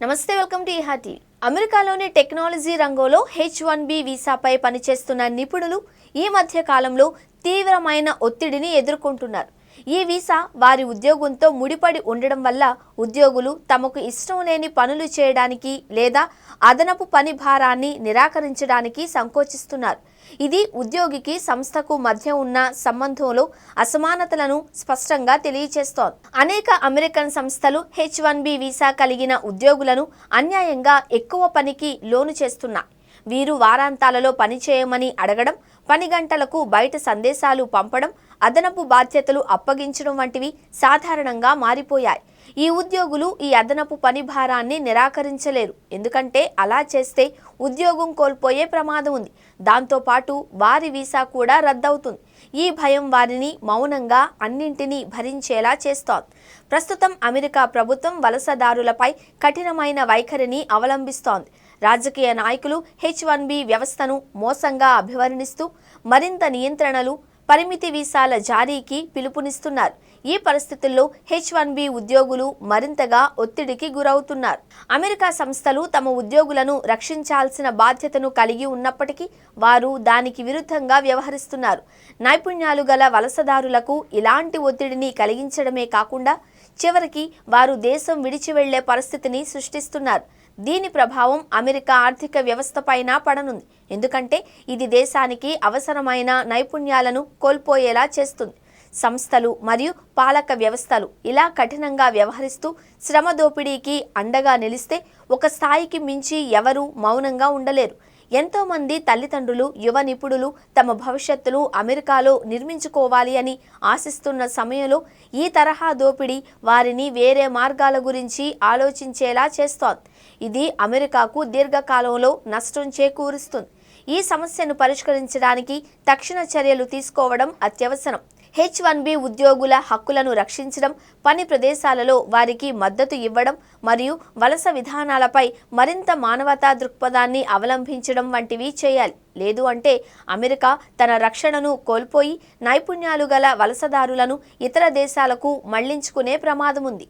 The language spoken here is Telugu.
నమస్తే, వెల్కమ్ టు ఈహాటి. అమెరికాలోని టెక్నాలజీ రంగంలో H1B వీసాపై పనిచేస్తున్న నిపుణులు ఈ మధ్య కాలంలో తీవ్రమైన ఒత్తిడిని ఎదుర్కొంటున్నారు. ఈ వీసా వారి ఉద్యోగంతో ముడిపడి ఉండడం వల్ల ఉద్యోగులు తమకు ఇష్టం లేని పనులు చేయడానికి లేదా అదనపు పని భారాన్ని నిరాకరించడానికి సంకోచిస్తున్నారు. ఇది ఉద్యోగికి సంస్థకు మధ్య ఉన్న సంబంధంలో అసమానతలను స్పష్టంగా తెలియజేస్తోంది. అనేక అమెరికన్ సంస్థలు H1B వీసా కలిగిన ఉద్యోగులను అన్యాయంగా ఎక్కువ పనికి లోను చేస్తున్నాయి. వీరు వారాంతాలలో పనిచేయమని అడగడం, పని గంటలకు బయట సందేశాలు పంపడం, అదనపు బాధ్యతలు అప్పగించడం వంటివి సాధారణంగా మారిపోయాయి. ఈ ఉద్యోగులు ఈ అదనపు పని భారాన్ని నిరాకరించలేరు, ఎందుకంటే అలా చేస్తే ఉద్యోగం కోల్పోయే ప్రమాదం ఉంది. దాంతోపాటు వారి వీసా కూడా రద్దవుతుంది. ఈ భయం వారిని మౌనంగా అన్నింటినీ భరించేలా చేస్తోంది. ప్రస్తుతం అమెరికా ప్రభుత్వం వలసదారులపై కఠినమైన వైఖరిని అవలంబిస్తోంది. రాజకీయ నాయకులు H1B వ్యవస్థను మోసంగా అభివర్ణిస్తూ మరింత నియంత్రణలు, పరిమితి వీసాల జారీకి పిలుపునిస్తున్నారు. ఈ పరిస్థితుల్లో H1B ఉద్యోగులు మరింతగా ఒత్తిడికి గురవుతున్నారు. అమెరికా సంస్థలు తమ ఉద్యోగులను రక్షించాల్సిన బాధ్యతను కలిగి ఉన్నప్పటికీ వారు దానికి విరుద్ధంగా వ్యవహరిస్తున్నారు. నైపుణ్యాలు గల వలసదారులకు ఇలాంటి ఒత్తిడిని కలిగించడమే కాకుండా చివరికి వారు దేశం విడిచి వెళ్లే పరిస్థితిని సృష్టిస్తున్నారు. దీని ప్రభావం అమెరికా ఆర్థిక వ్యవస్థపైన పడనుంది, ఎందుకంటే ఇది దేశానికి అవసరమైన నైపుణ్యాలను కోల్పోయేలా చేస్తుంది. సంస్థలు మరియు పాలక వ్యవస్థలు ఇలా కఠినంగా వ్యవహరిస్తూ శ్రమ దోపిడీకి అండగా నిలిస్తే ఒక స్థాయికి మించి ఎవరూ మౌనంగా ఉండలేరు. ఎంతోమంది తల్లిదండ్రులు, యువ నిపుణులు తమ భవిష్యత్తును అమెరికాలో నిర్మించుకోవాలి అని ఆశిస్తున్న సమయంలో ఈ తరహా దోపిడీ వారిని వేరే మార్గాల గురించి ఆలోచించేలా చేస్తోంది. ఇది అమెరికాకు దీర్ఘకాలంలో నష్టం చేకూరుస్తుంది. ఈ సమస్యను పరిష్కరించడానికి తక్షణ చర్యలు తీసుకోవడం అత్యవసరం. H1B ఉద్యోగుల హక్కులను రక్షించడం, పని ప్రదేశాలలో వారికి మద్దతు ఇవ్వడం మరియు వలస విధానాలపై మరింత మానవతా దృక్పథాన్ని అవలంబించడం వంటివి చేయాలి. లేదు అంటే అమెరికా తన రక్షణను కోల్పోయి నైపుణ్యాలు గల వలసదారులను ఇతర దేశాలకు మళ్లించుకునే ప్రమాదం ఉంది.